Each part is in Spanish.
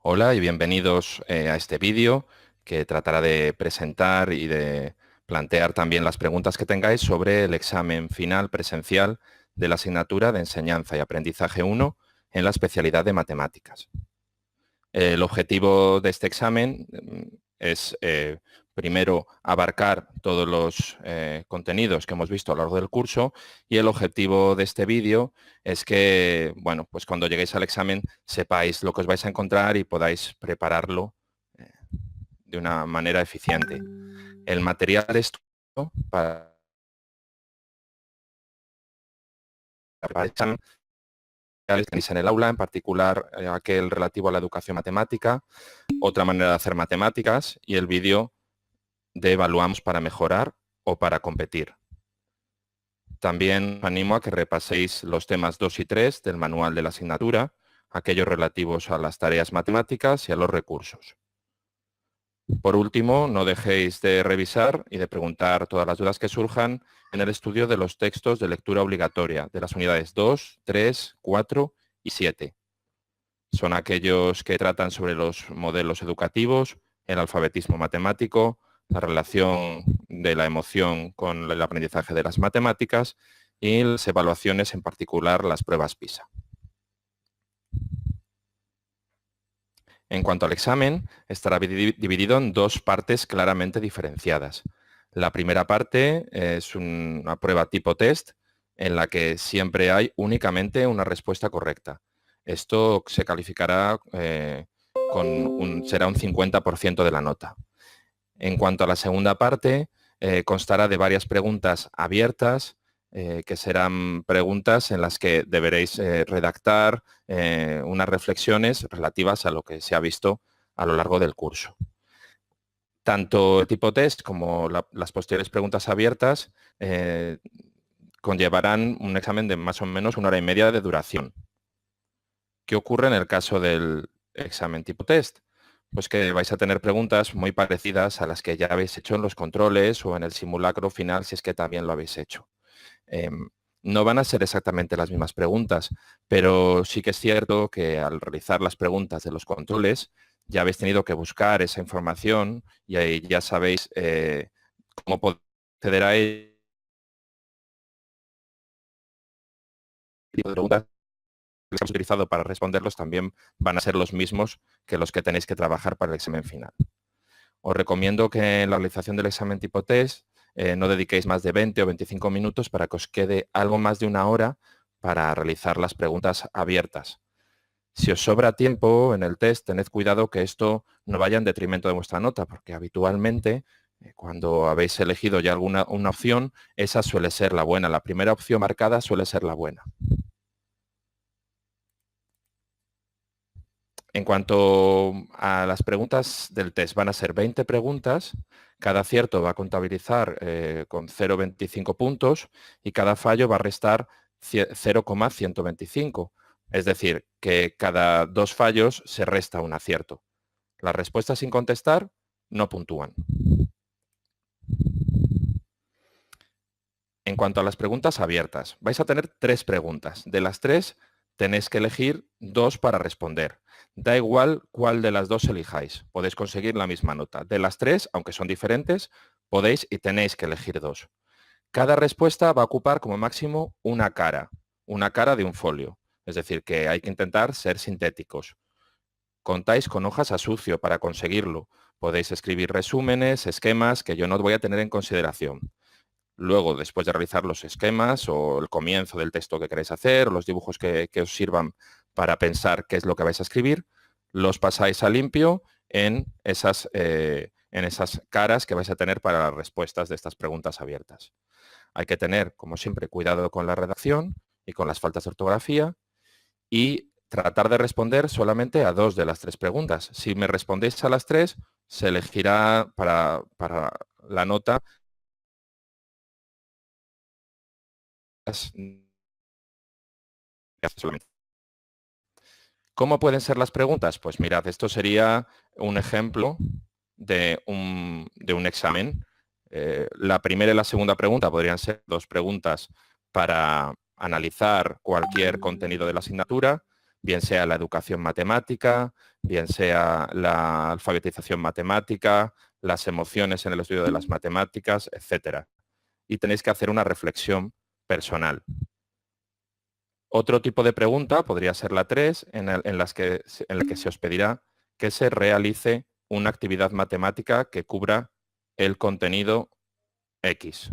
Hola y bienvenidos a este vídeo que tratará de presentar y de plantear también las preguntas que tengáis sobre el examen final presencial de la asignatura de Enseñanza y Aprendizaje 1 en la especialidad de Matemáticas. El objetivo de este examen es, primero, abarcar todos los contenidos que hemos visto a lo largo del curso, y el objetivo de este vídeo es que, bueno, pues cuando lleguéis al examen sepáis lo que os vais a encontrar y podáis prepararlo eh, de una manera eficiente. El material de estudio para el examen tenéis en el aula, en particular aquel relativo a la educación matemática, otra manera de hacer matemáticas y el vídeo de evaluamos para mejorar o para competir. También os animo a que repaséis los temas 2 y 3 del manual de la asignatura, aquellos relativos a las tareas matemáticas y a los recursos. Por último, no dejéis de revisar y de preguntar todas las dudas que surjan en el estudio de los textos de lectura obligatoria de las unidades 2, 3, 4 y 7. Son aquellos que tratan sobre los modelos educativos, el alfabetismo matemático, la relación de la emoción con el aprendizaje de las matemáticas y las evaluaciones, en particular las pruebas PISA. En cuanto al examen, estará dividido en dos partes claramente diferenciadas. La primera parte es una prueba tipo test en la que siempre hay únicamente una respuesta correcta. Esto se calificará será un 50% de la nota. En cuanto a la segunda parte, constará de varias preguntas abiertas, que serán preguntas en las que deberéis redactar unas reflexiones relativas a lo que se ha visto a lo largo del curso. Tanto el tipo test como las posteriores preguntas abiertas conllevarán un examen de más o menos 1 hora y media de duración. ¿Qué ocurre en el caso del examen tipo test? Pues que vais a tener preguntas muy parecidas a las que ya habéis hecho en los controles o en el simulacro final, si es que también lo habéis hecho. No van a ser exactamente las mismas preguntas, pero sí que es cierto que al realizar las preguntas de los controles ya habéis tenido que buscar esa información y ahí ya sabéis cómo poder acceder a ella. Preguntas que hemos utilizado para responderlos también van a ser los mismos que los que tenéis que trabajar para el examen final. Os recomiendo que en la realización del examen tipo test no dediquéis más de 20 o 25 minutos para que os quede algo más de 1 hora para realizar las preguntas abiertas. Si os sobra tiempo en el test, tened cuidado que esto no vaya en detrimento de vuestra nota, porque habitualmente cuando habéis elegido ya una opción, esa suele ser la buena. La primera opción marcada suele ser la buena. En cuanto a las preguntas del test, van a ser 20 preguntas, cada acierto va a contabilizar con 0,25 puntos y cada fallo va a restar 0,125. Es decir, que cada 2 fallos se resta un acierto. Las respuestas sin contestar no puntúan. En cuanto a las preguntas abiertas, vais a tener 3 preguntas. De las 3 tenéis que elegir 2 para responder. Da igual cuál de las 2 elijáis, podéis conseguir la misma nota. De las 3, aunque son diferentes, podéis y tenéis que elegir 2. Cada respuesta va a ocupar como máximo una cara de un folio. Es decir, que hay que intentar ser sintéticos. Contáis con hojas a sucio para conseguirlo. Podéis escribir resúmenes, esquemas que yo no voy a tener en consideración. Luego, después de realizar los esquemas o el comienzo del texto que queréis hacer, o los dibujos que os sirvan para pensar qué es lo que vais a escribir, los pasáis a limpio en esas caras que vais a tener para las respuestas de estas preguntas abiertas. Hay que tener, como siempre, cuidado con la redacción y con las faltas de ortografía y tratar de responder solamente a 2 de las 3 preguntas. Si me respondéis a las 3, se elegirá para la nota solamente. ¿Cómo pueden ser las preguntas? Pues mirad, esto sería un ejemplo de un examen. La primera y la segunda pregunta podrían ser 2 preguntas para analizar cualquier contenido de la asignatura, bien sea la educación matemática, bien sea la alfabetización matemática, las emociones en el estudio de las matemáticas, etcétera. Y tenéis que hacer una reflexión personal. Otro tipo de pregunta podría ser la 3, en la que se os pedirá que se realice una actividad matemática que cubra el contenido X.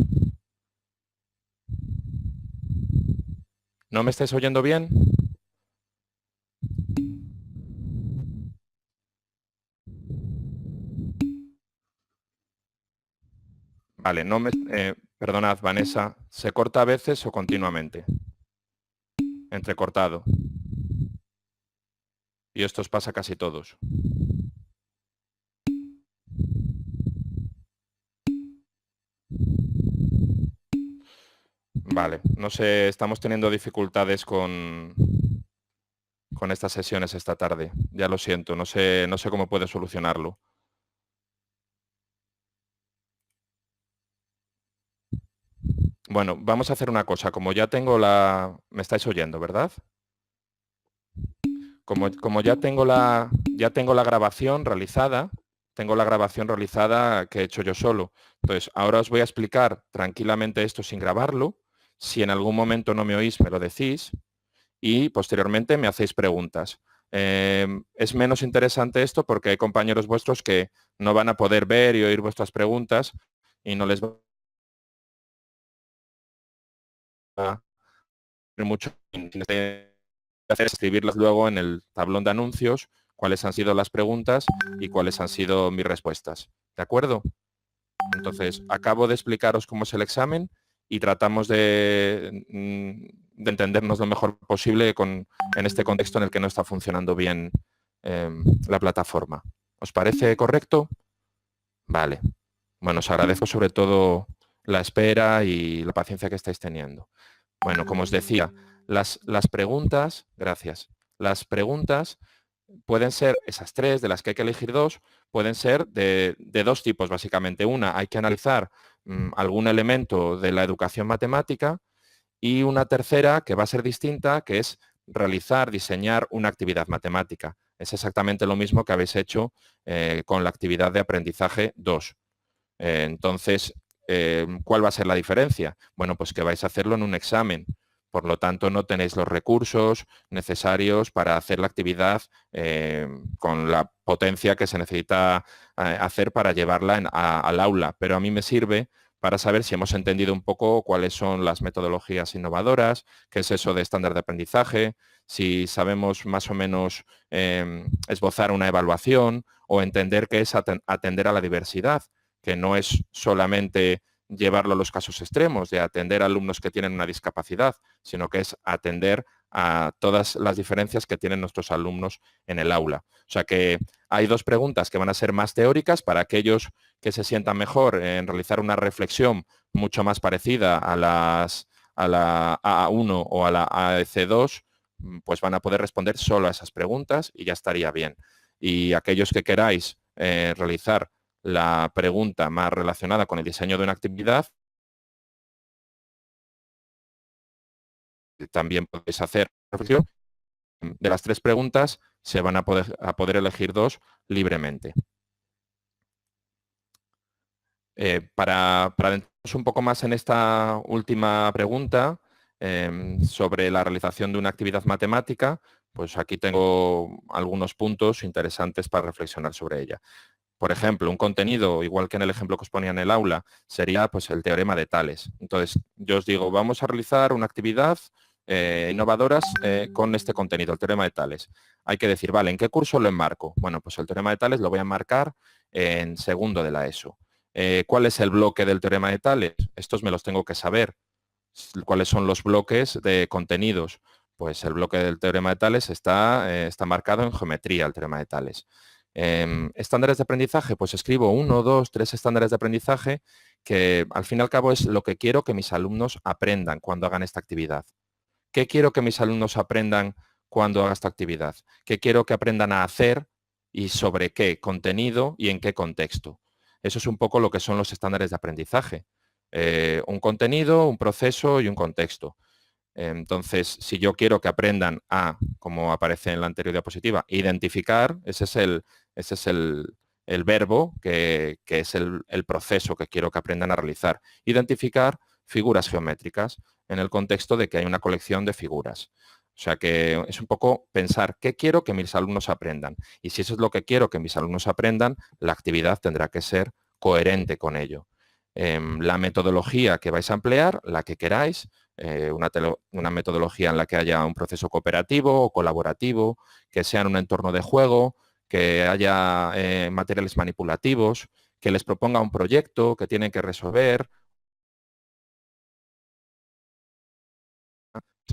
¿No me estáis oyendo bien? Vale, perdonad, Vanessa, ¿se corta a veces o continuamente? Entrecortado. Y esto os pasa a casi todos. Vale, no sé, estamos teniendo dificultades con estas sesiones esta tarde. Ya lo siento, no sé cómo puede solucionarlo. Bueno, vamos a hacer una cosa. Como ya tengo la... ¿Me estáis oyendo, verdad? Como ya tengo la grabación realizada, que he hecho yo solo. Entonces, ahora os voy a explicar tranquilamente esto sin grabarlo. Si en algún momento no me oís, me lo decís. Y posteriormente me hacéis preguntas. Es menos interesante esto porque hay compañeros vuestros que no van a poder ver y oír vuestras preguntas y no les va a tener mucho hacer es escribirlas luego en el tablón de anuncios, cuáles han sido las preguntas y cuáles han sido mis respuestas. ¿De acuerdo? Entonces, acabo de explicaros cómo es el examen y tratamos de entendernos lo mejor posible en este contexto en el que no está funcionando bien la plataforma. ¿Os parece correcto? Vale. Bueno, os agradezco sobre todo la espera y la paciencia que estáis teniendo. Bueno, como os decía, las preguntas, gracias, las preguntas pueden ser esas 3, de las que hay que elegir 2, pueden ser de 2 tipos, básicamente. Una, hay que analizar algún elemento de la educación matemática y una tercera, que va a ser distinta, que es diseñar una actividad matemática. Es exactamente lo mismo que habéis hecho con la actividad de aprendizaje 2. Entonces, ¿cuál va a ser la diferencia? Bueno, pues que vais a hacerlo en un examen. Por lo tanto, no tenéis los recursos necesarios para hacer la actividad con la potencia que se necesita hacer para llevarla al aula. Pero a mí me sirve para saber si hemos entendido un poco cuáles son las metodologías innovadoras, qué es eso de estándar de aprendizaje, si sabemos más o menos esbozar una evaluación o entender qué es atender a la diversidad, que no es solamente llevarlo a los casos extremos de atender a alumnos que tienen una discapacidad, sino que es atender a todas las diferencias que tienen nuestros alumnos en el aula. O sea que hay 2 preguntas que van a ser más teóricas para aquellos que se sientan mejor en realizar una reflexión mucho más parecida a la A1 o a la AEC2, pues van a poder responder solo a esas preguntas y ya estaría bien. Y aquellos que queráis realizar la pregunta más relacionada con el diseño de una actividad, también podéis hacer reflexión. De las 3 preguntas se van a poder elegir 2 libremente. Para adentrarnos un poco más en esta última pregunta sobre la realización de una actividad matemática, pues aquí tengo algunos puntos interesantes para reflexionar sobre ella. Por ejemplo, un contenido, igual que en el ejemplo que os ponía en el aula, sería pues, el teorema de Tales. Entonces, yo os digo, vamos a realizar una actividad innovadoras con este contenido, el teorema de Tales. Hay que decir, vale, ¿en qué curso lo enmarco? Bueno, pues el teorema de Tales lo voy a enmarcar en segundo de la ESO. ¿Cuál es el bloque del teorema de Tales? Estos me los tengo que saber. ¿Cuáles son los bloques de contenidos? Pues el bloque del teorema de Tales está marcado en geometría, el teorema de Tales. Estándares de aprendizaje, pues escribo 1, 2, 3 estándares de aprendizaje que al fin y al cabo es lo que quiero que mis alumnos aprendan cuando hagan esta actividad. ¿Qué quiero que mis alumnos aprendan cuando haga esta actividad? ¿Qué quiero que aprendan a hacer y sobre qué contenido y en qué contexto? Eso es un poco lo que son los estándares de aprendizaje. Un contenido, un proceso y un contexto. Entonces, si yo quiero que aprendan a, como aparece en la anterior diapositiva, identificar, ese es el verbo que es el proceso que quiero que aprendan a realizar. Identificar figuras geométricas en el contexto de que hay una colección de figuras. O sea que es un poco pensar qué quiero que mis alumnos aprendan. Y si eso es lo que quiero que mis alumnos aprendan, la actividad tendrá que ser coherente con ello. La metodología que vais a emplear, la que queráis, una metodología en la que haya un proceso cooperativo o colaborativo, que sea en un entorno de juego, que haya materiales manipulativos, que les proponga un proyecto que tienen que resolver.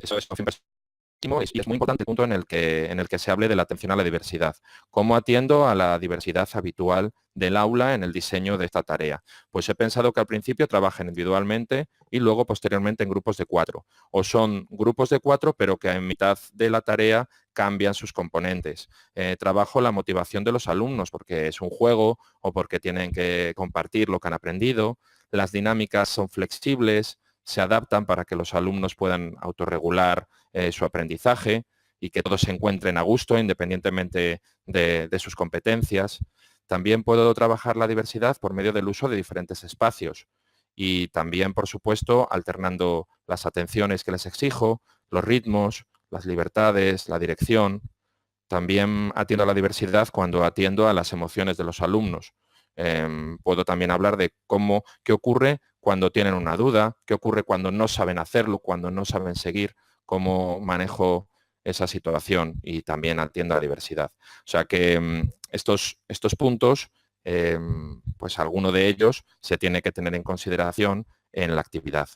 Eso es y es muy importante el punto en el que se hable de la atención a la diversidad. ¿Cómo atiendo a la diversidad habitual del aula en el diseño de esta tarea? Pues he pensado que al principio trabajen individualmente y luego posteriormente en grupos de 4. O son grupos de 4, pero que en mitad de la tarea cambian sus componentes. Trabajo la motivación de los alumnos porque es un juego o porque tienen que compartir lo que han aprendido. Las dinámicas son flexibles, se adaptan para que los alumnos puedan autorregular su aprendizaje y que todos se encuentren a gusto independientemente de sus competencias. También puedo trabajar la diversidad por medio del uso de diferentes espacios y también, por supuesto, alternando las atenciones que les exijo, los ritmos, las libertades, la dirección. También atiendo a la diversidad cuando atiendo a las emociones de los alumnos. Puedo también hablar de qué ocurre cuando tienen una duda, qué ocurre cuando no saben hacerlo, cuando no saben seguir, cómo manejo esa situación y también atiendo a la diversidad. O sea que estos puntos, pues alguno de ellos se tiene que tener en consideración en la actividad.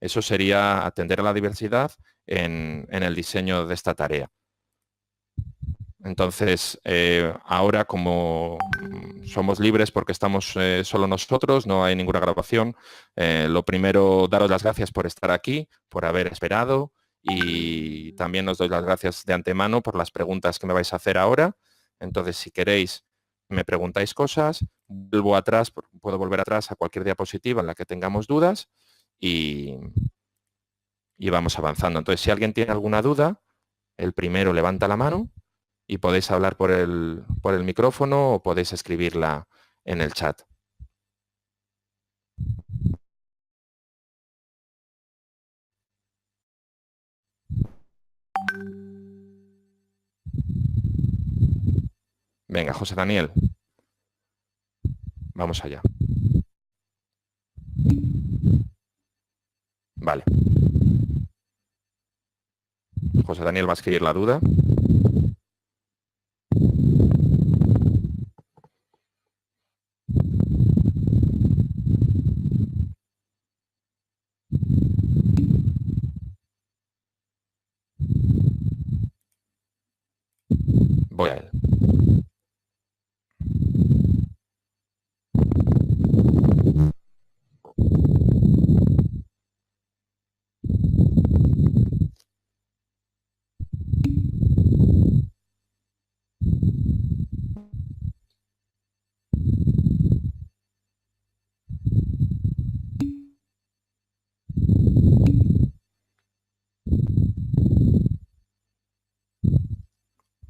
Eso sería atender a la diversidad en el diseño de esta tarea. Entonces, ahora como somos libres porque estamos solo nosotros, no hay ninguna grabación, lo primero, daros las gracias por estar aquí, por haber esperado y también os doy las gracias de antemano por las preguntas que me vais a hacer ahora. Entonces, si queréis, me preguntáis cosas, vuelvo atrás, puedo volver atrás a cualquier diapositiva en la que tengamos dudas y vamos avanzando. Entonces, si alguien tiene alguna duda, el primero levanta la mano y podéis hablar por el micrófono o podéis escribirla en el chat. Venga, José Daniel, vamos allá. Vale. José Daniel va a escribir la duda. Voy a él.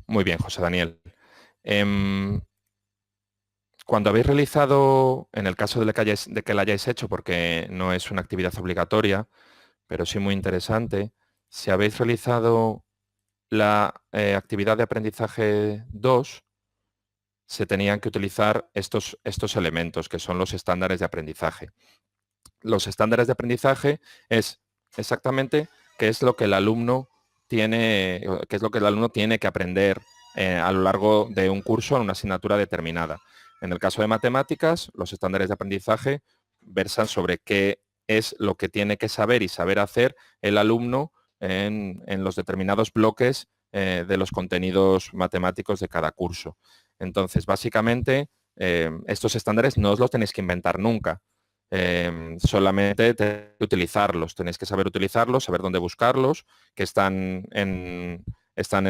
Muy bien, José Daniel. Cuando habéis realizado, en el caso de que la hayáis hecho, porque no es una actividad obligatoria, pero sí muy interesante, si habéis realizado la actividad de aprendizaje 2, se tenían que utilizar estos elementos, que son los estándares de aprendizaje. Los estándares de aprendizaje es exactamente qué es lo que el alumno tiene, que aprender a lo largo de un curso en una asignatura determinada. En el caso de matemáticas, los estándares de aprendizaje versan sobre qué es lo que tiene que saber y saber hacer el alumno en los determinados bloques de los contenidos matemáticos de cada curso. Entonces, básicamente, estos estándares no os los tenéis que inventar nunca. Solamente tenéis que utilizarlos, tenéis que saber utilizarlos, saber dónde buscarlos, que están en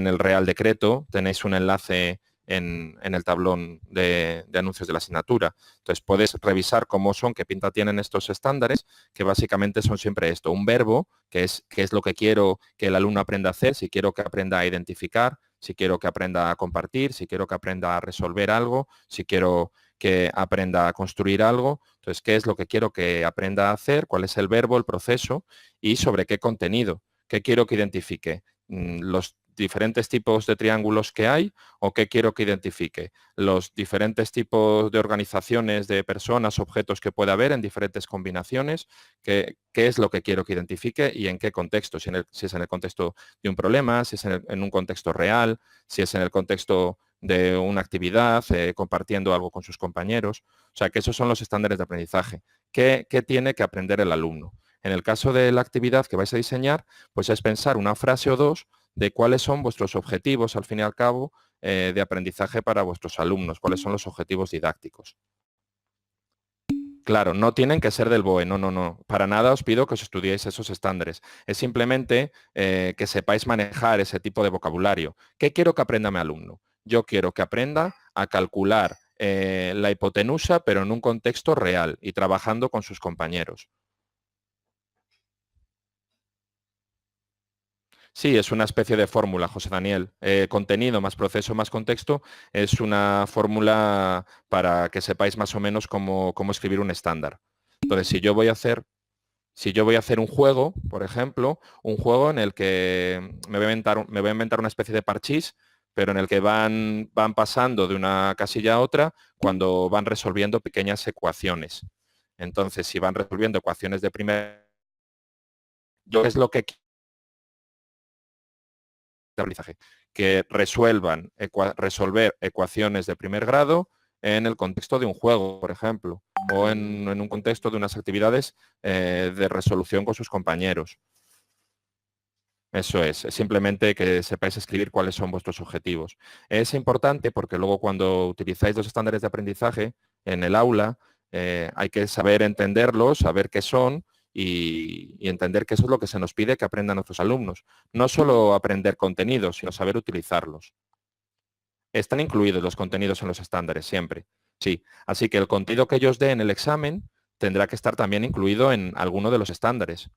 el Real Decreto, tenéis un enlace en el tablón de anuncios de la asignatura. Entonces puedes revisar cómo son, qué pinta tienen estos estándares, que básicamente son siempre esto, un verbo, que es lo que quiero que el alumno aprenda a hacer, si quiero que aprenda a identificar, si quiero que aprenda a compartir, si quiero que aprenda a resolver algo, si quiero que aprenda a construir algo. Entonces, ¿qué es lo que quiero que aprenda a hacer? ¿Cuál es el verbo, el proceso? Y sobre qué contenido. ¿Qué quiero que identifique? ¿Los diferentes tipos de triángulos que hay o qué quiero que identifique? ¿Los diferentes tipos de organizaciones de personas, objetos que puede haber en diferentes combinaciones? ¿Qué es lo que quiero que identifique y en qué contexto? Si es en el contexto de un problema, si es en un contexto real, si es en el contexto de una actividad, compartiendo algo con sus compañeros. O sea, que esos son los estándares de aprendizaje. ¿Qué tiene que aprender el alumno? En el caso de la actividad que vais a diseñar, pues es pensar una frase o dos de cuáles son vuestros objetivos, al fin y al cabo, de aprendizaje para vuestros alumnos, cuáles son los objetivos didácticos. Claro, no tienen que ser del BOE, no, no, no. Para nada os pido que os estudiéis esos estándares. Es simplemente que sepáis manejar ese tipo de vocabulario. ¿Qué quiero que aprenda mi alumno? Yo quiero que aprenda a calcular la hipotenusa, pero en un contexto real y trabajando con sus compañeros. Sí, es una especie de fórmula, José Daniel. Contenido más proceso más contexto es una fórmula para que sepáis más o menos cómo escribir un estándar. Entonces, si yo voy a hacer un juego, por ejemplo, un juego en el que me voy a inventar una especie de parchís, pero en el que van pasando de una casilla a otra cuando van resolviendo pequeñas ecuaciones. Entonces, si van resolviendo ecuaciones de primer, yo es lo que de aprendizaje, que resuelvan resolver ecuaciones de primer grado en el contexto de un juego, por ejemplo, o en un contexto de unas actividades de resolución con sus compañeros. Eso es simplemente que sepáis escribir cuáles son vuestros objetivos. Es importante porque luego cuando utilizáis los estándares de aprendizaje en el aula, hay que saber entenderlos, saber qué son y entender que eso es lo que se nos pide que aprendan nuestros alumnos. No solo aprender contenidos, sino saber utilizarlos. Están incluidos los contenidos en los estándares siempre. Sí, así que el contenido que ellos den en el examen tendrá que estar también incluido en alguno de los estándares.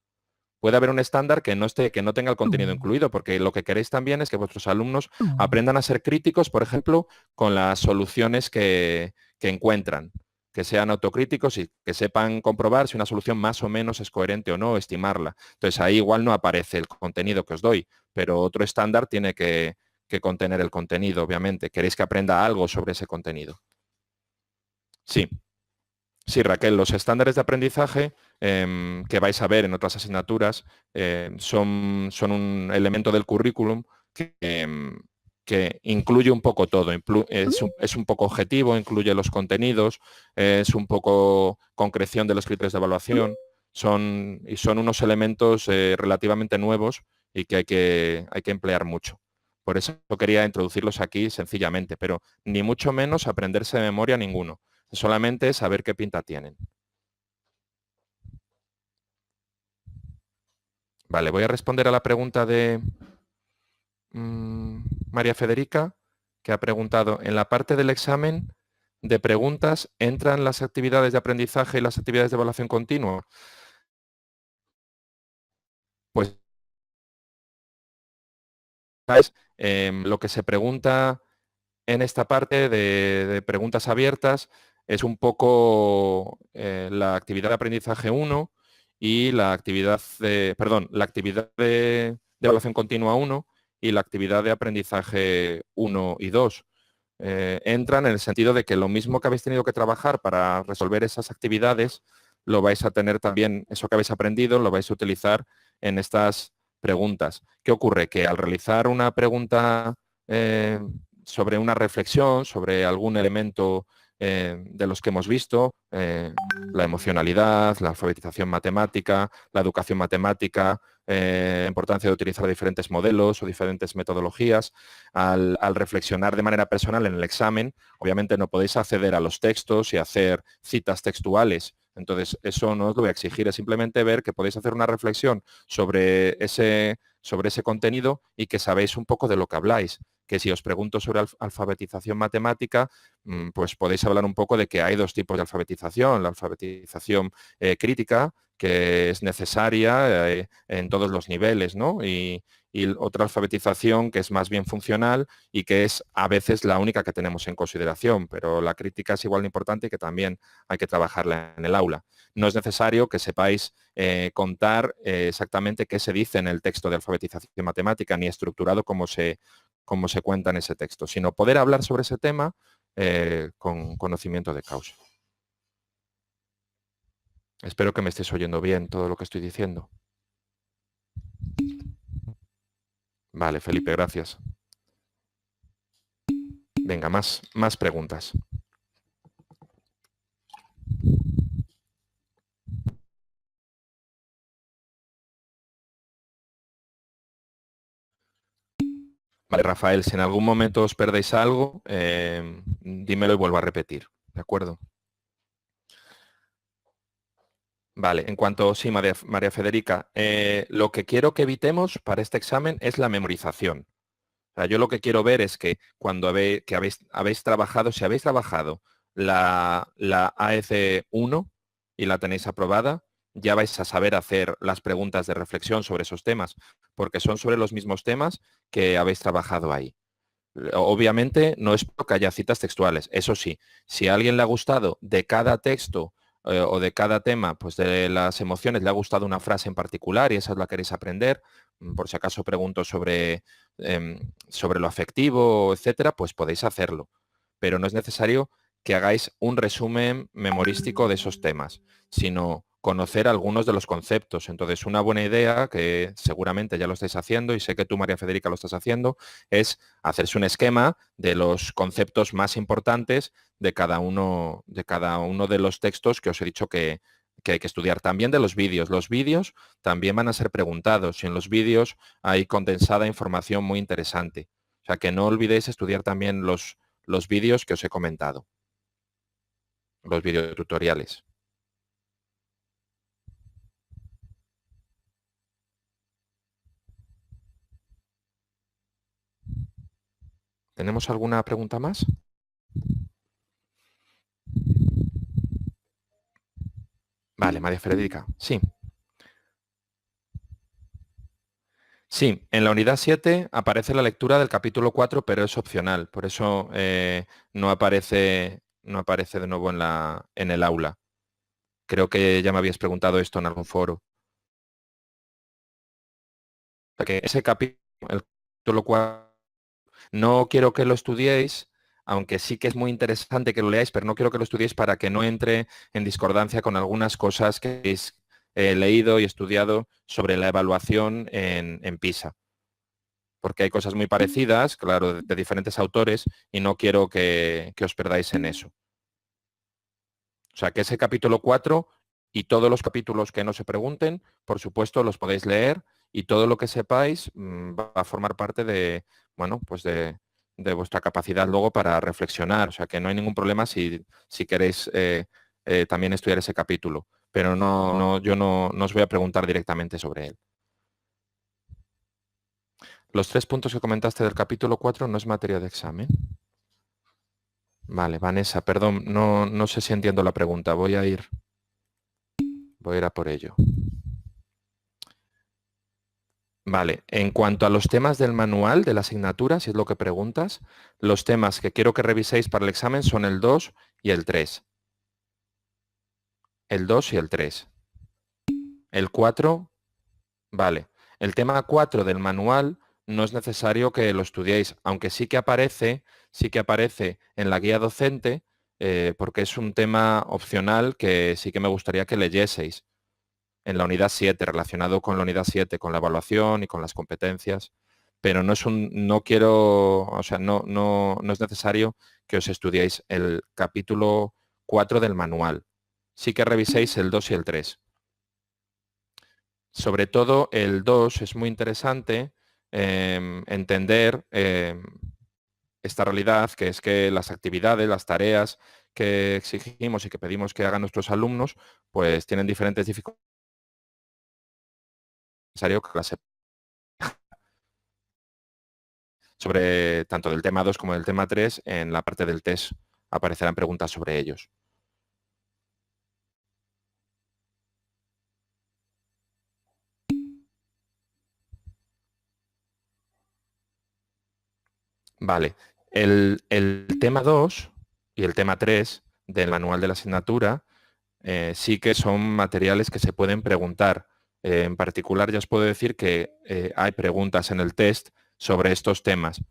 Puede haber un estándar que no tenga el contenido incluido, porque lo que queréis también es que vuestros alumnos aprendan a ser críticos, por ejemplo, con las soluciones que encuentran, que sean autocríticos y que sepan comprobar si una solución más o menos es coherente o no, estimarla. Entonces ahí igual no aparece el contenido que os doy, pero otro estándar tiene que contener el contenido, obviamente. Queréis que aprenda algo sobre ese contenido. Sí. Sí, Raquel, los estándares de aprendizaje que vais a ver en otras asignaturas son un elemento del currículum que incluye un poco todo. Es un poco objetivo, incluye los contenidos, es un poco concreción de los criterios de evaluación, son unos elementos relativamente nuevos y que hay que emplear mucho. Por eso quería introducirlos aquí sencillamente, pero ni mucho menos aprenderse de memoria ninguno. Solamente saber qué pinta tienen. Vale, voy a responder a la pregunta de María Federica, que ha preguntado, en la parte del examen de preguntas, ¿entran las actividades de aprendizaje y las actividades de evaluación continua? Pues lo que se pregunta en esta parte de preguntas abiertas es un poco la actividad de aprendizaje 1 y la actividad de evaluación continua 1 y la actividad de aprendizaje 1 y 2. Entran en el sentido de que lo mismo que habéis tenido que trabajar para resolver esas actividades, lo vais a tener también, eso que habéis aprendido, lo vais a utilizar en estas preguntas. ¿Qué ocurre? Que al realizar una pregunta sobre una reflexión, sobre algún elemento de los que hemos visto, la emocionalidad, la alfabetización matemática, la educación matemática, la importancia de utilizar diferentes modelos o diferentes metodologías. Al reflexionar de manera personal en el examen, obviamente no podéis acceder a los textos y hacer citas textuales. Entonces, eso no os lo voy a exigir, es simplemente ver que podéis hacer una reflexión sobre ese contenido y que sabéis un poco de lo que habláis, que si os pregunto sobre alfabetización matemática, pues podéis hablar un poco de que hay dos tipos de alfabetización. La alfabetización crítica, que es necesaria en todos los niveles, ¿no? Y otra alfabetización que es más bien funcional y que es a veces la única que tenemos en consideración, pero la crítica es igual de importante y que también hay que trabajarla en el aula. No es necesario que sepáis contar exactamente qué se dice en el texto de alfabetización matemática, ni estructurado cómo se cuenta en ese texto, sino poder hablar sobre ese tema con conocimiento de causa. Espero que me estéis oyendo bien todo lo que estoy diciendo. Vale, Felipe, gracias. Venga, más preguntas. Vale, Rafael, si en algún momento os perdéis algo, dímelo y vuelvo a repetir, ¿de acuerdo? Vale, en cuanto, sí, María Federica, lo que quiero que evitemos para este examen es la memorización. O sea, yo lo que quiero ver es que cuando habéis trabajado, si habéis trabajado la AEC 1 y la tenéis aprobada, ya vais a saber hacer las preguntas de reflexión sobre esos temas, porque son sobre los mismos temas que habéis trabajado ahí. Obviamente no es porque haya citas textuales. Eso sí, si a alguien le ha gustado de cada texto o de cada tema, pues de las emociones, le ha gustado una frase en particular y esa la queréis aprender, por si acaso pregunto sobre lo afectivo, etcétera, pues podéis hacerlo. Pero no es necesario que hagáis un resumen memorístico de esos temas, sino conocer algunos de los conceptos. Entonces, una buena idea, que seguramente ya lo estáis haciendo, y sé que tú, María Federica, lo estás haciendo, es hacerse un esquema de los conceptos más importantes de cada uno de los textos que os he dicho que hay que estudiar. También de los vídeos. Los vídeos también van a ser preguntados y en los vídeos hay condensada información muy interesante. O sea, que no olvidéis estudiar también los vídeos que os he comentado, los videotutoriales. ¿Tenemos alguna pregunta más? Vale, María Federica. Sí. Sí, en la unidad 7 aparece la lectura del capítulo 4, pero es opcional. Por eso no aparece de nuevo en el aula. Creo que ya me habías preguntado esto en algún foro. O sea que ese capítulo, el capítulo 4, no quiero que lo estudiéis, aunque sí que es muy interesante que lo leáis, pero no quiero que lo estudiéis para que no entre en discordancia con algunas cosas que habéis leído y estudiado sobre la evaluación en PISA. Porque hay cosas muy parecidas, claro, de diferentes autores, y no quiero que os perdáis en eso. O sea, que ese capítulo 4 y todos los capítulos que no se pregunten, por supuesto, los podéis leer y todo lo que sepáis va a formar parte de, bueno, pues de vuestra capacidad luego para reflexionar. O sea, que no hay ningún problema si queréis también estudiar ese capítulo. Pero yo no os voy a preguntar directamente sobre él. Los 3 puntos que comentaste del capítulo 4 no es materia de examen. Vale, Vanessa, perdón, no sé si entiendo la pregunta. Voy a ir a por ello. Vale, en cuanto a los temas del manual de la asignatura, si es lo que preguntas, los temas que quiero que reviséis para el examen son el 2 y el 3. El 2 y el 3. El 4, vale. El tema 4 del manual no es necesario que lo estudiéis, aunque sí que aparece en la guía docente, porque es un tema opcional que sí que me gustaría que leyeseis en la unidad 7, relacionado con la unidad 7, con la evaluación y con las competencias, pero no quiero, o sea, no es necesario que os estudiéis el capítulo 4 del manual. Sí que reviséis el 2 y el 3. Sobre todo el 2 es muy interesante entender esta realidad, que es que las actividades, las tareas que exigimos y que pedimos que hagan nuestros alumnos, pues tienen diferentes dificultades. Es necesario que las sobre tanto del tema 2 como del tema 3, en la parte del test aparecerán preguntas sobre ellos. Vale, el tema 2 y el tema 3 del manual de la asignatura sí que son materiales que se pueden preguntar. En particular, ya os puedo decir que hay preguntas en el test sobre estos temas.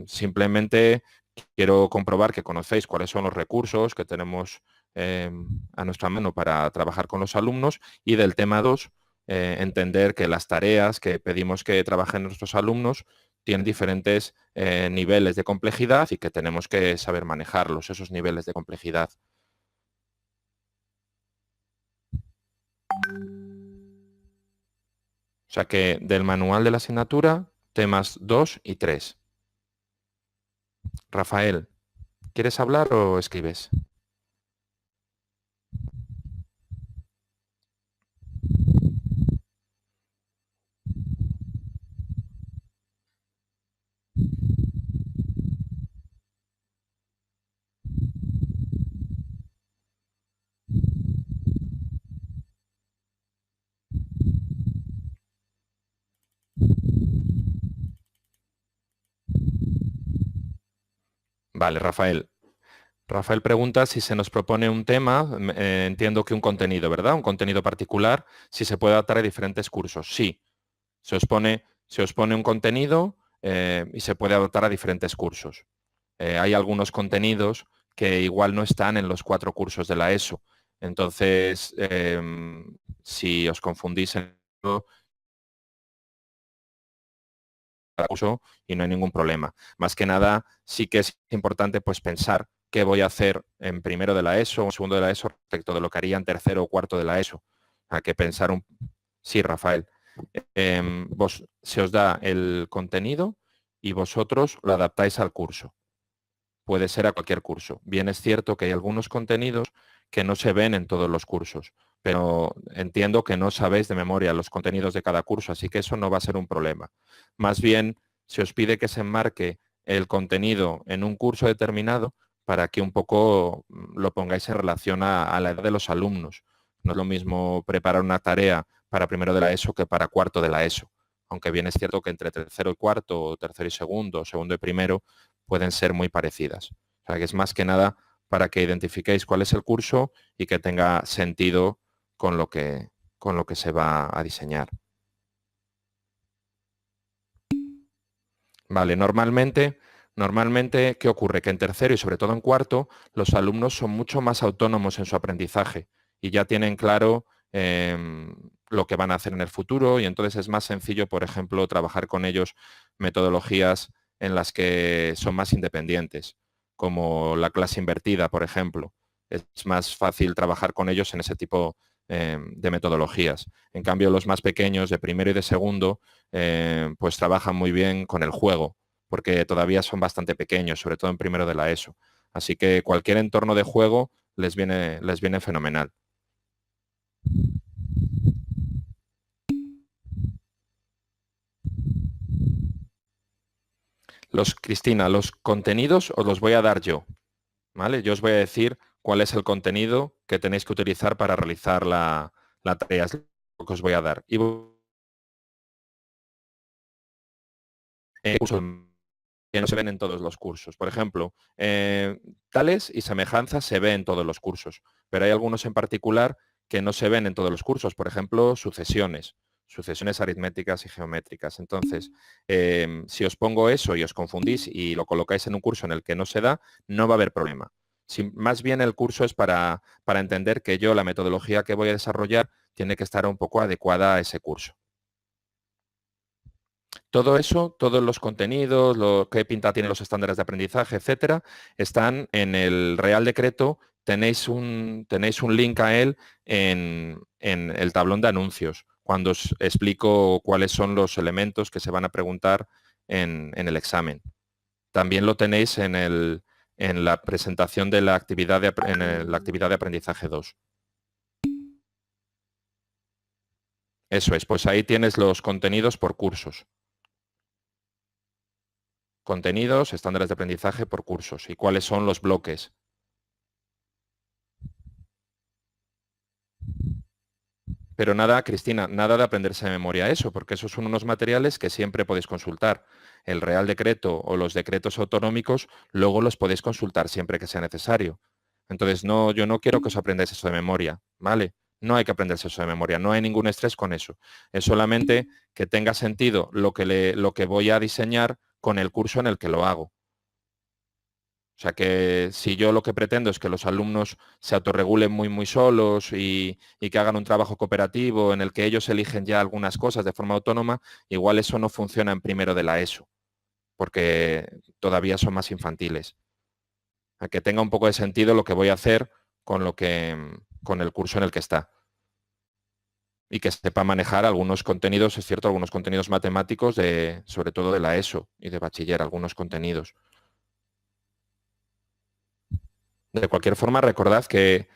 Simplemente quiero comprobar que conocéis cuáles son los recursos que tenemos a nuestra mano para trabajar con los alumnos, y del tema 2, entender que las tareas que pedimos que trabajen nuestros alumnos tienen diferentes niveles de complejidad y que tenemos que saber manejarlos, esos niveles de complejidad. O sea que del manual de la asignatura, temas 2 y 3. Rafael, ¿quieres hablar o escribes? Vale, Rafael. Rafael pregunta si se nos propone un tema, entiendo que un contenido, ¿verdad? Un contenido particular, si se puede adaptar a diferentes cursos. Sí, se os pone un contenido y se puede adaptar a diferentes cursos. Hay algunos contenidos que igual no están en los 4 cursos de la ESO. Entonces, si os confundís en curso y no hay ningún problema. Más que nada, sí que es importante pues pensar qué voy a hacer en primero de la ESO o en segundo de la ESO respecto de lo que haría en tercero o cuarto de la ESO. Hay que pensar un... Sí, Rafael. Se os da el contenido y vosotros lo adaptáis al curso. Puede ser a cualquier curso. Bien es cierto que hay algunos contenidos que no se ven en todos los cursos, pero entiendo que no sabéis de memoria los contenidos de cada curso, así que eso no va a ser un problema. Más bien, se os pide que se enmarque el contenido en un curso determinado para que un poco lo pongáis en relación a la edad de los alumnos. No es lo mismo preparar una tarea para primero de la ESO que para cuarto de la ESO, aunque bien es cierto que entre tercero y cuarto, o tercero y segundo, segundo y primero, pueden ser muy parecidas. O sea, que es más que nada para que identifiquéis cuál es el curso y que tenga sentido con lo que se va a diseñar. Vale, normalmente, ¿qué ocurre? Que en tercero y sobre todo en cuarto, los alumnos son mucho más autónomos en su aprendizaje y ya tienen claro lo que van a hacer en el futuro, y entonces es más sencillo, por ejemplo, trabajar con ellos metodologías en las que son más independientes, como la clase invertida, por ejemplo. Es más fácil trabajar con ellos en ese tipo de metodologías. En cambio, los más pequeños, de primero y de segundo, pues trabajan muy bien con el juego, porque todavía son bastante pequeños, sobre todo en primero de la ESO. Así que cualquier entorno de juego les viene fenomenal. Cristina, los contenidos os los voy a dar yo, ¿vale? Yo os voy a decir cuál es el contenido que tenéis que utilizar para realizar la tarea, es lo que os voy a dar. Y que no se ven en todos los cursos. Por ejemplo, tales y semejanzas se ven en todos los cursos, pero hay algunos en particular que no se ven en todos los cursos. Por ejemplo, sucesiones aritméticas y geométricas. Entonces, si os pongo eso y os confundís y lo colocáis en un curso en el que no se da, no va a haber problema. Más bien el curso es para entender que yo la metodología que voy a desarrollar tiene que estar un poco adecuada a ese curso. Todo eso, todos los contenidos, qué pinta tienen los estándares de aprendizaje, etcétera, están en el Real Decreto. Tenéis un link a él en el tablón de anuncios, cuando os explico cuáles son los elementos que se van a preguntar en el examen. También lo tenéis en la presentación de la actividad la actividad de aprendizaje 2. Eso es, pues ahí tienes los contenidos por cursos. contenidos, estándares de aprendizaje por cursos y cuáles son los bloques. Pero nada, Cristina, nada de aprenderse de memoria eso, porque esos son unos materiales que siempre podéis consultar. El Real Decreto o los decretos autonómicos luego los podéis consultar siempre que sea necesario. Entonces, no, yo no quiero que os aprendáis eso de memoria, ¿vale? No hay que aprenderse eso de memoria, no hay ningún estrés con eso. Es solamente que tenga sentido lo que voy a diseñar con el curso en el que lo hago. O sea que si yo lo que pretendo es que los alumnos se autorregulen muy solos y que hagan un trabajo cooperativo en el que ellos eligen ya algunas cosas de forma autónoma, igual eso no funciona en primero de la ESO, porque todavía son más infantiles. A que tenga un poco de sentido lo que voy a hacer con el curso en el que está. Y que sepa manejar algunos contenidos, es cierto, algunos contenidos matemáticos, sobre todo de la ESO y de bachiller, algunos contenidos. De cualquier forma, recordad que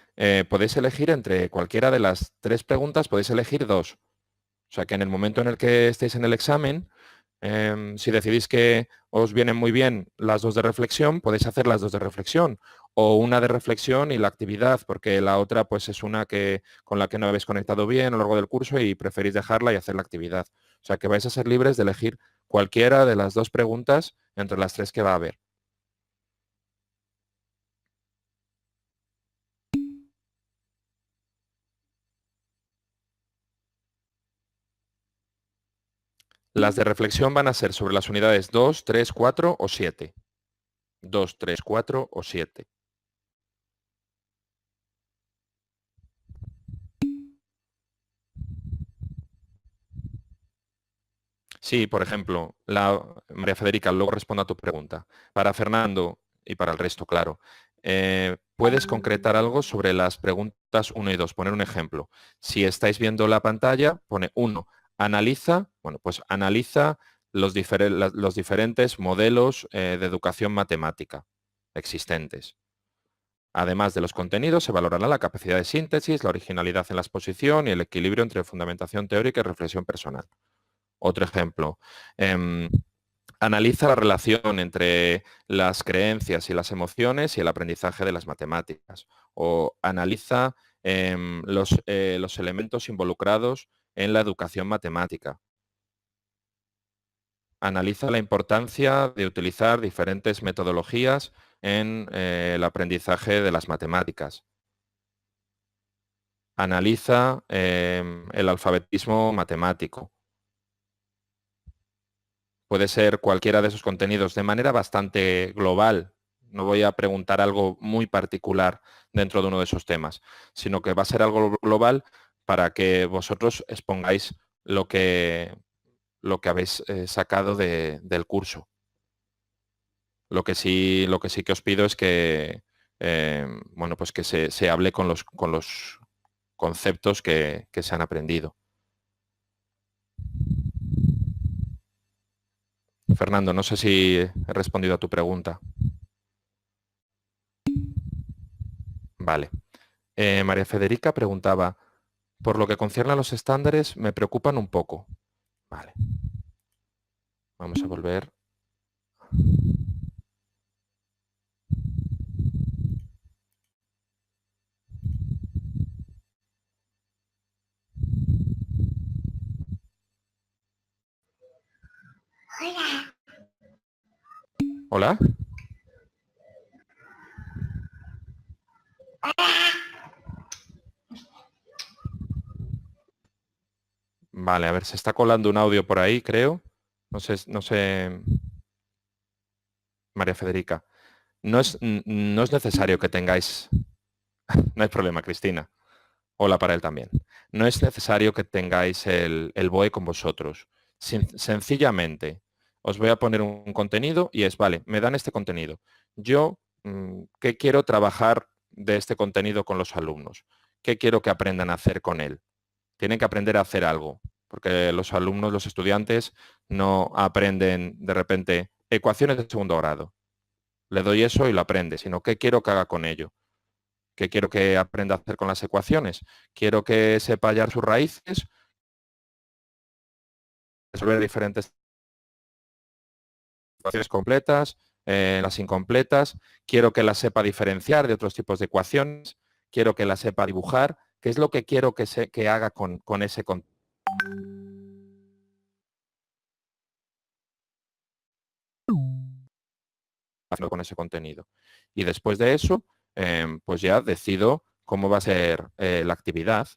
podéis elegir entre cualquiera de las 3 preguntas, podéis elegir 2. O sea que en el momento en el que estéis en el examen, si decidís que os vienen muy bien las 2 de reflexión, podéis hacer las 2 de reflexión. O una de reflexión y la actividad, porque la otra pues es una con la que no habéis conectado bien a lo largo del curso y preferís dejarla y hacer la actividad. O sea que vais a ser libres de elegir cualquiera de las 2 preguntas entre las 3 que va a haber. Las de reflexión van a ser sobre las unidades 2, 3, 4 o 7. 2, 3, 4 o 7. Sí, por ejemplo, María Federica, luego respondo a tu pregunta. Para Fernando y para el resto, claro. ¿Puedes concretar algo sobre las preguntas 1 y 2? Poner un ejemplo. Si estáis viendo la pantalla, pone 1. Analiza, bueno, pues analiza los diferentes modelos de educación matemática existentes. Además de los contenidos, se valorará la capacidad de síntesis, la originalidad en la exposición y el equilibrio entre fundamentación teórica y reflexión personal. Otro ejemplo. Analiza la relación entre las creencias y las emociones y el aprendizaje de las matemáticas. O analiza los elementos involucrados en la educación matemática. Analiza la importancia de utilizar diferentes metodologías en el aprendizaje de las matemáticas. Analiza el alfabetismo matemático. Puede ser cualquiera de esos contenidos de manera bastante global. No voy a preguntar algo muy particular dentro de uno de esos temas, sino que va a ser algo global para que vosotros expongáis lo que habéis sacado del curso. Lo que sí que os pido es que, bueno, pues que se hable con los conceptos que se han aprendido. Fernando, no sé si he respondido a tu pregunta. Vale. María Federica preguntaba, por lo que concierne a los estándares, me preocupan un poco. Vale. Vamos a volver. Hola. ¿Hola? Vale, a ver, se está colando un audio por ahí, creo. No sé, María Federica. No es necesario que tengáis... No hay problema, Cristina. Hola para él también. No es necesario que tengáis el BOE con vosotros. Sencillamente, os voy a poner un contenido y es, vale, me dan este contenido. Yo, ¿qué quiero trabajar de este contenido con los alumnos? ¿Qué quiero que aprendan a hacer con él? Tienen que aprender a hacer algo, porque los alumnos, los estudiantes, no aprenden de repente ecuaciones de segundo grado. Le doy eso y lo aprende, sino qué quiero que haga con ello. ¿Qué quiero que aprenda a hacer con las ecuaciones? Quiero que sepa hallar sus raíces, resolver diferentes ecuaciones completas, las incompletas, quiero que las sepa diferenciar de otros tipos de ecuaciones, quiero que las sepa dibujar, ¿qué es lo que quiero que haga con ese contenido? Con ese contenido. Y después de eso, pues ya decido cómo va a ser la actividad.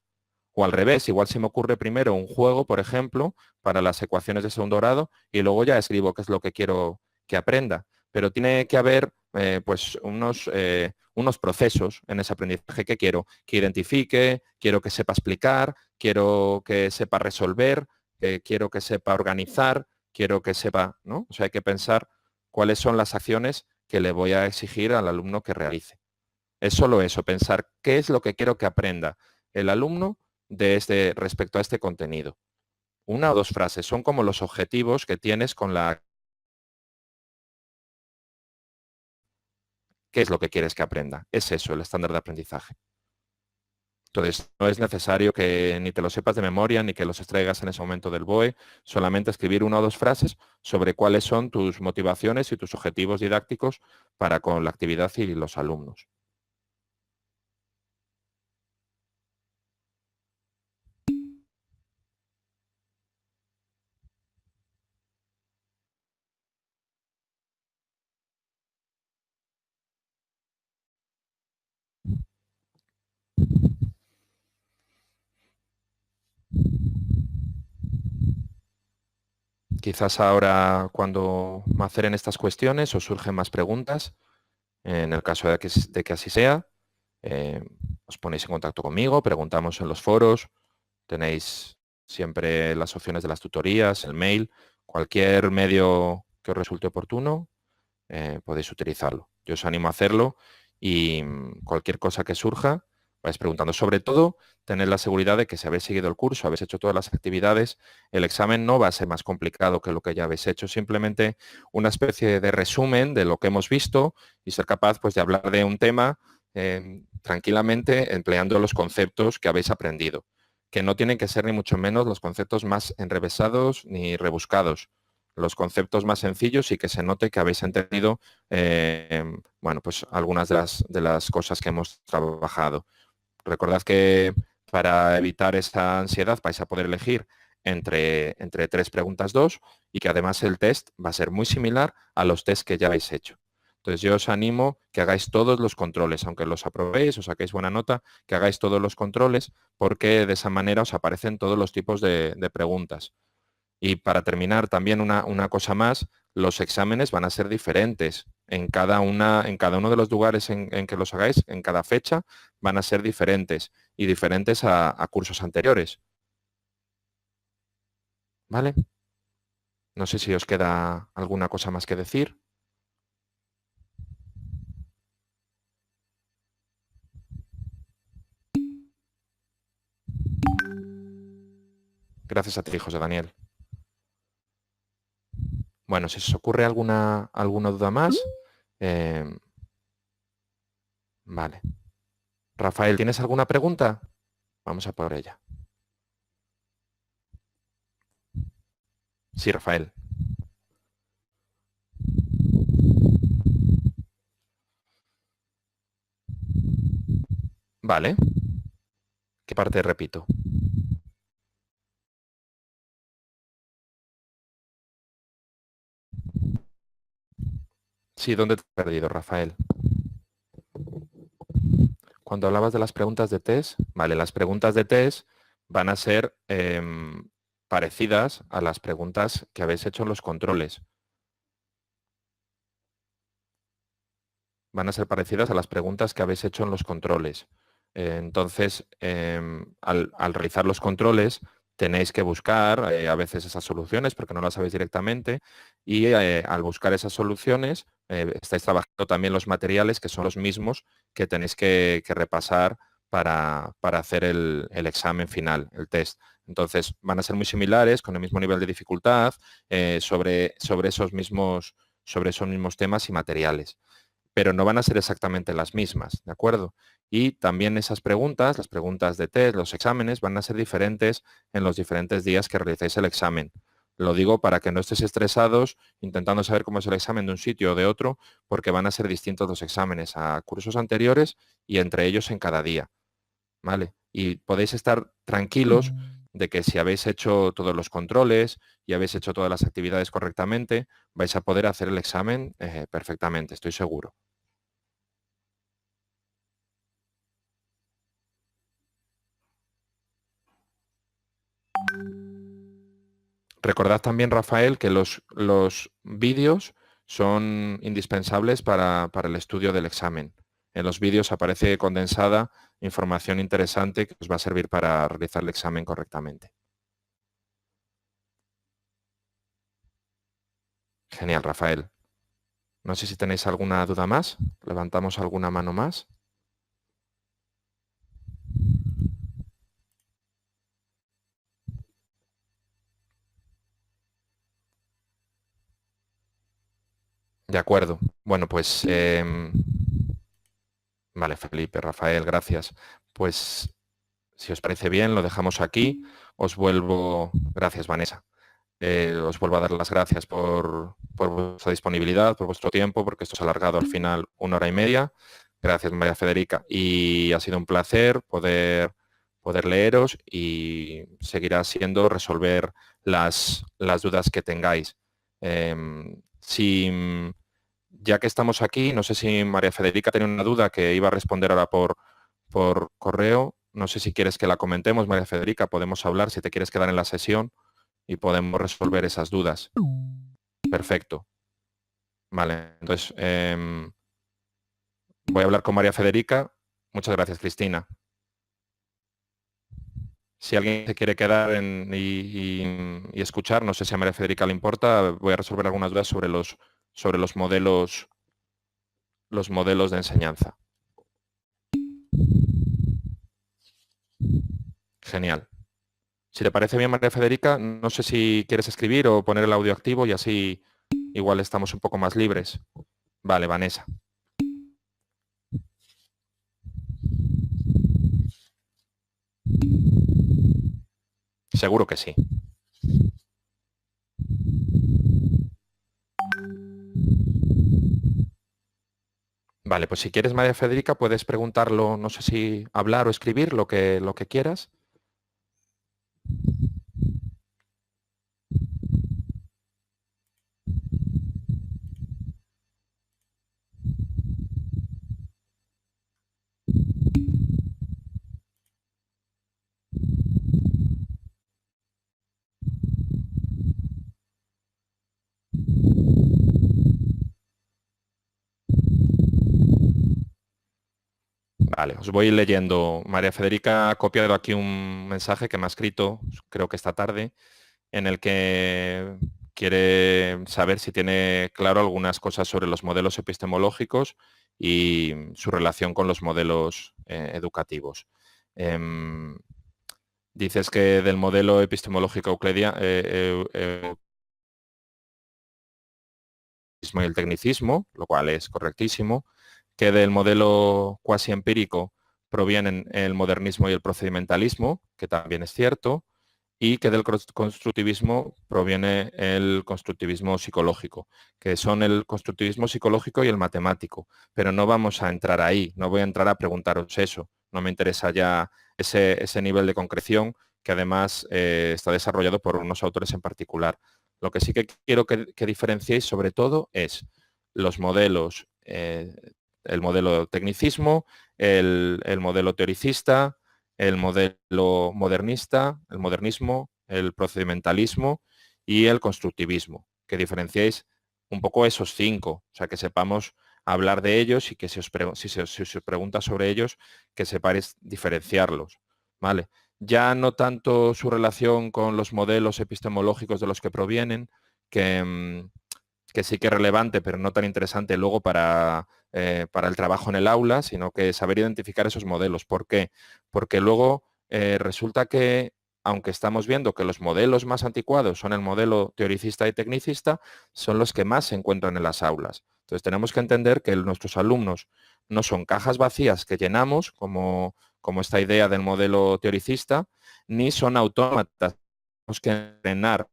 O al revés, igual se me ocurre primero un juego, por ejemplo, para las ecuaciones de segundo grado y luego ya escribo qué es lo que quiero que aprenda. Pero tiene que haber pues unos procesos en ese aprendizaje que quiero que identifique, quiero que sepa explicar, quiero que sepa resolver, quiero que sepa organizar, quiero que sepa, ¿no? O sea, hay que pensar cuáles son las acciones que le voy a exigir al alumno que realice. Es solo eso, pensar qué es lo que quiero que aprenda el alumno respecto a este contenido. Una o dos frases, son como los objetivos que tienes con la... ¿Qué es lo que quieres que aprenda? Es eso, el estándar de aprendizaje. Entonces, no es necesario que ni te lo sepas de memoria, ni que los extraigas en ese momento del BOE, solamente escribir una o dos frases sobre cuáles son tus motivaciones y tus objetivos didácticos para con la actividad y los alumnos. Quizás ahora, cuando maceren estas cuestiones, os surgen más preguntas. En el caso de que así sea, os ponéis en contacto conmigo, preguntamos en los foros, tenéis siempre las opciones de las tutorías, el mail, cualquier medio que os resulte oportuno, podéis utilizarlo. Yo os animo a hacerlo y cualquier cosa que surja, vais preguntando. Sobre todo, tened la seguridad de que si habéis seguido el curso, habéis hecho todas las actividades, el examen no va a ser más complicado que lo que ya habéis hecho, simplemente una especie de resumen de lo que hemos visto y ser capaz pues, de hablar de un tema tranquilamente empleando los conceptos que habéis aprendido, que no tienen que ser ni mucho menos los conceptos más enrevesados ni rebuscados, los conceptos más sencillos y que se note que habéis entendido bueno, pues algunas de las cosas que hemos trabajado. Recordad que para evitar esa ansiedad vais a poder elegir entre 3 preguntas 2 y que además el test va a ser muy similar a los test que ya habéis hecho. Entonces yo os animo que hagáis todos los controles, aunque los aprobéis, os saquéis buena nota, que hagáis todos los controles porque de esa manera os aparecen todos los tipos de preguntas. Y para terminar, también una cosa más, los exámenes van a ser diferentes. En cada uno de los lugares en que los hagáis, en cada fecha, van a ser diferentes y diferentes a cursos anteriores. ¿Vale? No sé si os queda alguna cosa más que decir. Gracias a ti, José Daniel. Bueno, si os ocurre alguna duda más, vale. Rafael, ¿tienes alguna pregunta? Vamos a por ella. Sí, Rafael. Vale. ¿Qué parte repito? Sí, ¿dónde te he perdido, Rafael? Cuando hablabas de las preguntas de test, vale, las preguntas de test van a ser parecidas a las preguntas que habéis hecho en los controles. Van a ser parecidas a las preguntas que habéis hecho en los controles. Entonces, al realizar los controles, tenéis que buscar a veces esas soluciones porque no las sabéis directamente y al buscar esas soluciones estáis trabajando también los materiales que son los mismos que tenéis que repasar para hacer el examen final, el test. Entonces, van a ser muy similares, con el mismo nivel de dificultad, sobre esos mismos temas y materiales, pero no van a ser exactamente las mismas, ¿de acuerdo? Y también esas preguntas, las preguntas de test, los exámenes, van a ser diferentes en los diferentes días que realicéis el examen. Lo digo para que no estés estresados intentando saber cómo es el examen de un sitio o de otro, porque van a ser distintos los exámenes a cursos anteriores y entre ellos en cada día, ¿vale? Y podéis estar tranquilos de que si habéis hecho todos los controles y habéis hecho todas las actividades correctamente, vais a poder hacer el examen perfectamente, estoy seguro. Recordad también, Rafael, que los vídeos son indispensables para el estudio del examen. En los vídeos aparece condensada información interesante que os va a servir para realizar el examen correctamente. Genial, Rafael. No sé si tenéis alguna duda más. ¿Levantamos alguna mano más? De acuerdo. Bueno, pues vale, Felipe, Rafael, gracias. Pues si os parece bien, lo dejamos aquí. Os vuelvo... Gracias, Vanessa. Os vuelvo a dar las gracias por vuestra disponibilidad, por vuestro tiempo, porque esto se ha alargado al final 1 hora y media. Gracias, María Federica. Y ha sido un placer poder leeros y seguirá siendo resolver las dudas que tengáis. Si ya que estamos aquí, no sé si María Federica tiene una duda que iba a responder ahora por correo. No sé si quieres que la comentemos, María Federica. Podemos hablar si te quieres quedar en la sesión y podemos resolver esas dudas. Perfecto. Vale, entonces voy a hablar con María Federica. Muchas gracias, Cristina. Si alguien se quiere quedar y escuchar, no sé si a María Federica le importa, voy a resolver algunas dudas sobre los modelos de enseñanza. Genial. Si te parece bien, María Federica, no sé si quieres escribir o poner el audio activo y así igual estamos un poco más libres. Vale, Vanessa. Seguro que sí. Vale, pues si quieres, María Federica, puedes preguntarlo, no sé si hablar o escribir, lo que quieras. Vale, os voy leyendo. María Federica ha copiado aquí un mensaje que me ha escrito, creo que esta tarde, en el que quiere saber si tiene claro algunas cosas sobre los modelos epistemológicos y su relación con los modelos educativos. Dices que del modelo epistemológico euclidiano y el tecnicismo, lo cual es correctísimo, que del modelo cuasi empírico provienen el modernismo y el procedimentalismo, que también es cierto, y que del constructivismo proviene el constructivismo psicológico, que son el constructivismo psicológico y el matemático. Pero no vamos a entrar ahí, no voy a entrar a preguntaros eso, no me interesa ya ese nivel de concreción que además está desarrollado por unos autores en particular. Lo que sí que quiero que diferenciéis sobre todo es los modelos, el modelo tecnicismo, el modelo teoricista, el modelo modernista, el modernismo, el procedimentalismo y el constructivismo, que diferenciéis un poco esos 5, o sea, que sepamos hablar de ellos y que si os pregunta sobre ellos, que sepáis diferenciarlos, ¿vale? Ya no tanto su relación con los modelos epistemológicos de los que provienen, que sí que es relevante, pero no tan interesante luego para el trabajo en el aula, sino que saber identificar esos modelos. ¿Por qué? Porque luego resulta que, aunque estamos viendo que los modelos más anticuados son el modelo teoricista y tecnicista, son los que más se encuentran en las aulas. Entonces tenemos que entender que nuestros alumnos no son cajas vacías que llenamos, como esta idea del modelo teoricista, ni son autómatas. Tenemos que entrenar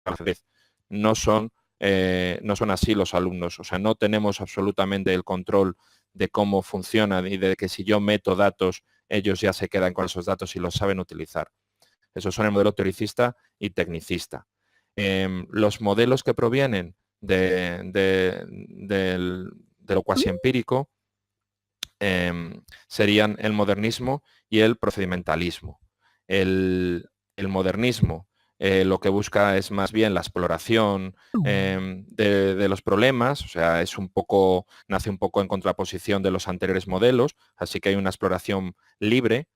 al ajedrez. No son, no son así los alumnos. O sea, no tenemos absolutamente el control de cómo funcionan y de que si yo meto datos, ellos ya se quedan con esos datos y los saben utilizar. Esos son el modelo teoricista y tecnicista. Los modelos que provienen de lo cuasi empírico serían el modernismo y el procedimentalismo. El modernismo lo que busca es más bien la exploración de los problemas, o sea, nace un poco en contraposición de los anteriores modelos, así que hay una exploración libre,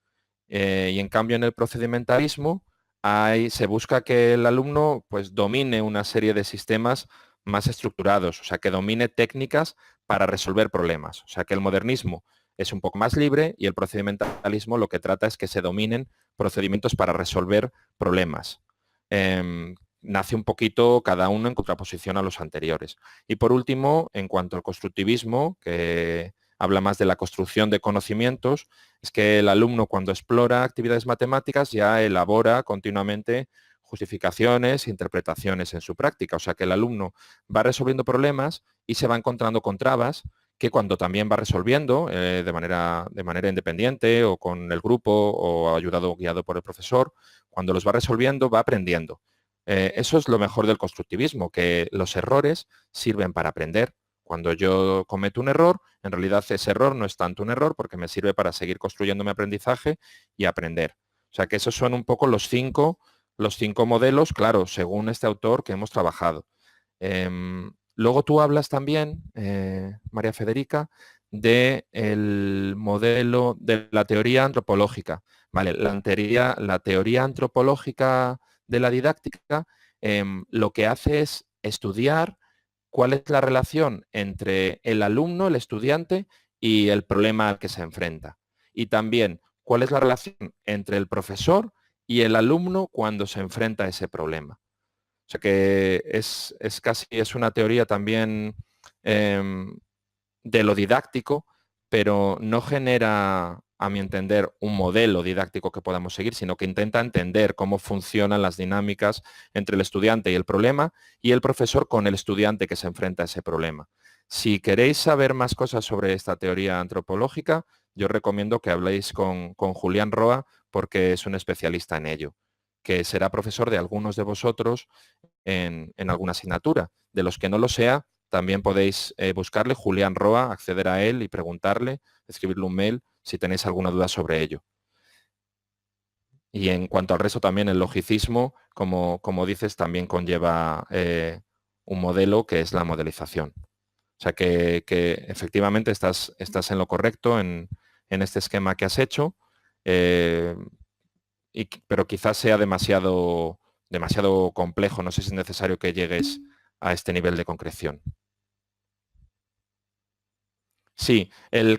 y en cambio en el procedimentalismo se busca que el alumno pues, domine una serie de sistemas más estructurados, o sea, que domine técnicas para resolver problemas. O sea, que el modernismo es un poco más libre y el procedimentalismo lo que trata es que se dominen procedimientos para resolver problemas. Nace un poquito cada uno en contraposición a los anteriores. Y por último, en cuanto al constructivismo, que habla más de la construcción de conocimientos, es que el alumno cuando explora actividades matemáticas ya elabora continuamente justificaciones e interpretaciones en su práctica. O sea que el alumno va resolviendo problemas y se va encontrando con trabas que cuando también va resolviendo de manera independiente o con el grupo o ayudado o guiado por el profesor, cuando los va resolviendo va aprendiendo. Eso es lo mejor del constructivismo, que los errores sirven para aprender. Cuando yo cometo un error, en realidad ese error no es tanto un error porque me sirve para seguir construyendo mi aprendizaje y aprender. O sea que esos son un poco los cinco modelos, claro, según este autor que hemos trabajado. Luego tú hablas también, María Federica, del modelo de la teoría antropológica. Vale, la teoría antropológica de la didáctica lo que hace es estudiar cuál es la relación entre el alumno, el estudiante, y el problema al que se enfrenta. Y también cuál es la relación entre el profesor y el alumno cuando se enfrenta a ese problema. O sea que es una teoría también de lo didáctico, pero no genera, a mi entender, un modelo didáctico que podamos seguir, sino que intenta entender cómo funcionan las dinámicas entre el estudiante y el problema y el profesor con el estudiante que se enfrenta a ese problema. Si queréis saber más cosas sobre esta teoría antropológica, yo recomiendo que habléis con Julián Roa porque es un especialista en ello, que será profesor de algunos de vosotros en alguna asignatura. De los que no lo sea, también podéis buscarle Julián Roa, acceder a él y preguntarle, escribirle un mail si tenéis alguna duda sobre ello. Y en cuanto al resto también el logicismo, como dices, también conlleva un modelo que es la modelización. O sea que efectivamente estás en lo correcto en este esquema que has hecho, pero quizás sea demasiado complejo. No sé si es necesario que llegues a este nivel de concreción. Sí,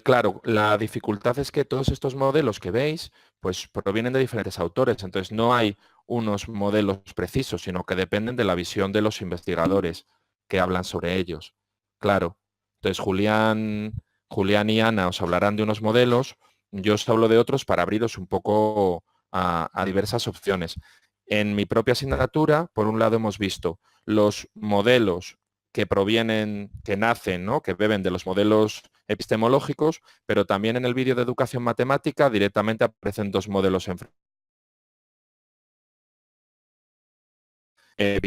claro, la dificultad es que todos estos modelos que veis, pues provienen de diferentes autores, entonces no hay unos modelos precisos, sino que dependen de la visión de los investigadores que hablan sobre ellos. Claro, entonces Julián y Ana os hablarán de unos modelos, yo os hablo de otros para abriros un poco a diversas opciones. En mi propia asignatura, por un lado hemos visto los modelos que nacen, ¿no? Que beben de los modelos epistemológicos, pero también en el vídeo de educación matemática directamente aparecen dos modelos enfrentados. El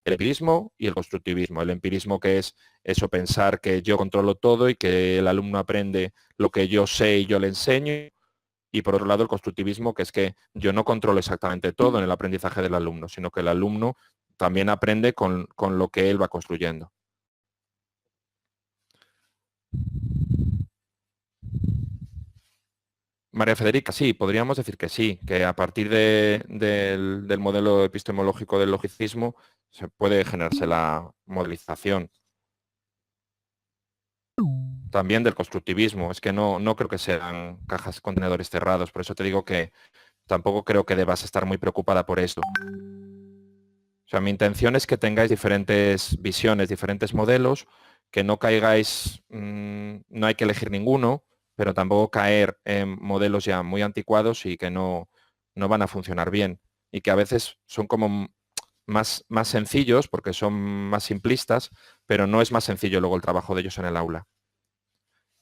empirismo y el constructivismo. El empirismo que es eso, pensar que yo controlo todo y que el alumno aprende lo que yo sé y yo le enseño. Y por otro lado el constructivismo, que es que yo no controlo exactamente todo en el aprendizaje del alumno, sino que el alumno también aprende con lo que él va construyendo. María Federica, sí, podríamos decir que sí, que a partir del modelo epistemológico del logicismo se puede generarse la modelización. También del constructivismo, es que no creo que sean cajas contenedores cerrados, por eso te digo que tampoco creo que debas estar muy preocupada por esto. O sea, mi intención es que tengáis diferentes visiones, diferentes modelos, que no caigáis, no hay que elegir ninguno, pero tampoco caer en modelos ya muy anticuados y que no van a funcionar bien. Y que a veces son como más sencillos porque son más simplistas, pero no es más sencillo luego el trabajo de ellos en el aula.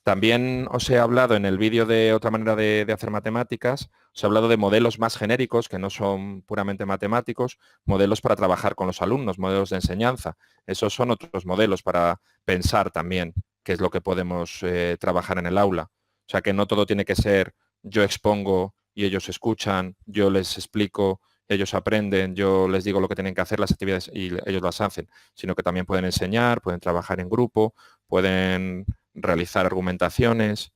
También os he hablado en el vídeo de otra manera de hacer matemáticas, os he hablado de modelos más genéricos que no son puramente matemáticos, modelos para trabajar con los alumnos, modelos de enseñanza. Esos son otros modelos para pensar también qué es lo que podemos trabajar en el aula. O sea que no todo tiene que ser yo expongo y ellos escuchan, yo les explico, ellos aprenden, yo les digo lo que tienen que hacer las actividades y ellos las hacen, sino que también pueden enseñar, pueden trabajar en grupo, pueden realizar argumentaciones,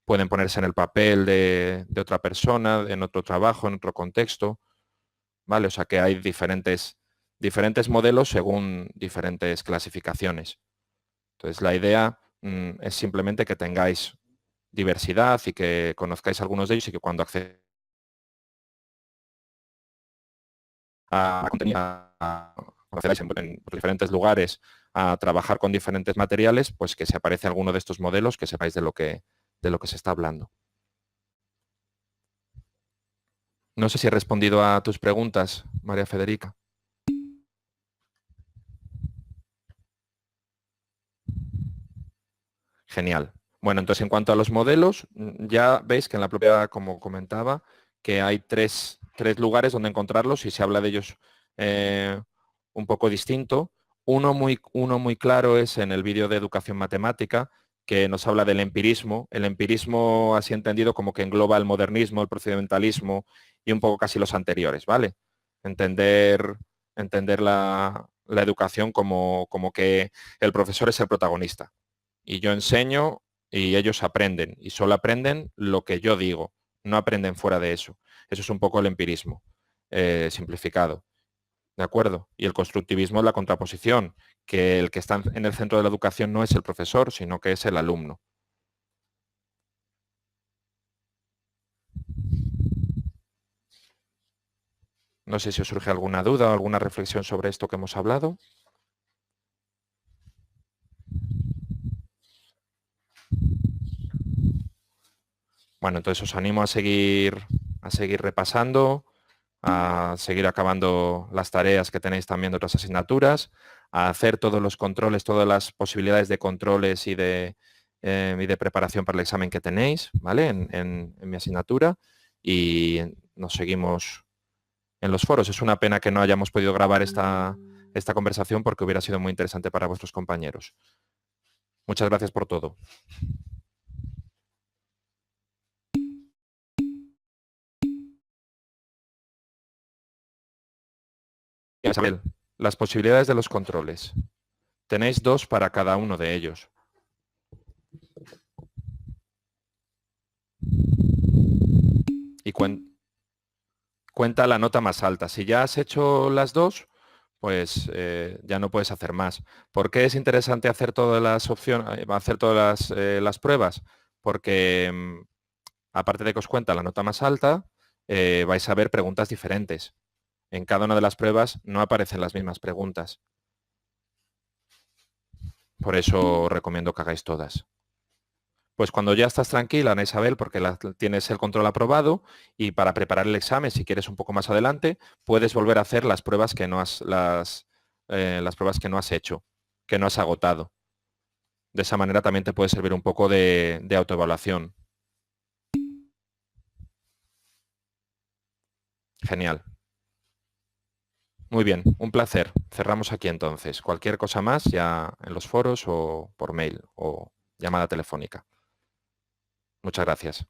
pueden ponerse en el papel de otra persona, en otro trabajo, en otro contexto, ¿vale? O sea que hay diferentes modelos según diferentes clasificaciones. Entonces la idea es simplemente que tengáis diversidad y que conozcáis algunos de ellos y que cuando accedáis a contenido, cuando accedáis en diferentes lugares a trabajar con diferentes materiales, pues que se aparece alguno de estos modelos, que sepáis de lo que se está hablando. No sé si he respondido a tus preguntas, María Federica. Genial. Bueno, entonces en cuanto a los modelos, ya veis que en la propia, como comentaba, que hay tres lugares donde encontrarlos y se habla de ellos un poco distinto. Uno muy claro es en el vídeo de educación matemática, que nos habla del empirismo. El empirismo así entendido como que engloba el modernismo, el procedimentalismo y un poco casi los anteriores, ¿vale? Entender la educación como que el profesor es el protagonista. Y yo enseño y ellos aprenden. Y solo aprenden lo que yo digo. No aprenden fuera de eso. Eso es un poco el empirismo simplificado. ¿De acuerdo? Y el constructivismo es la contraposición, que el que está en el centro de la educación no es el profesor, sino que es el alumno. No sé si os surge alguna duda o alguna reflexión sobre esto que hemos hablado. Bueno, entonces os animo a seguir repasando, a seguir acabando las tareas que tenéis también de otras asignaturas, a hacer todos los controles, todas las posibilidades de controles y de preparación para el examen que tenéis, ¿vale? En mi asignatura y nos seguimos en los foros. Es una pena que no hayamos podido grabar esta conversación porque hubiera sido muy interesante para vuestros compañeros. Muchas gracias por todo. Isabel, las posibilidades de los controles. Tenéis 2 para cada uno de ellos. Y cuenta la nota más alta. Si ya has hecho las 2, pues ya no puedes hacer más. ¿Por qué es interesante hacer todas las opciones, hacer todas las pruebas? Porque aparte de que os cuenta la nota más alta, vais a ver preguntas diferentes. En cada una de las pruebas no aparecen las mismas preguntas. Por eso recomiendo que hagáis todas. Pues cuando ya estás tranquila, Ana Isabel, porque tienes el control aprobado y para preparar el examen, si quieres un poco más adelante, puedes volver a hacer las pruebas que no has, las pruebas que no has hecho, que no has agotado. De esa manera también te puede servir un poco de autoevaluación. Genial. Muy bien, un placer. Cerramos aquí entonces. Cualquier cosa más ya en los foros o por mail o llamada telefónica. Muchas gracias.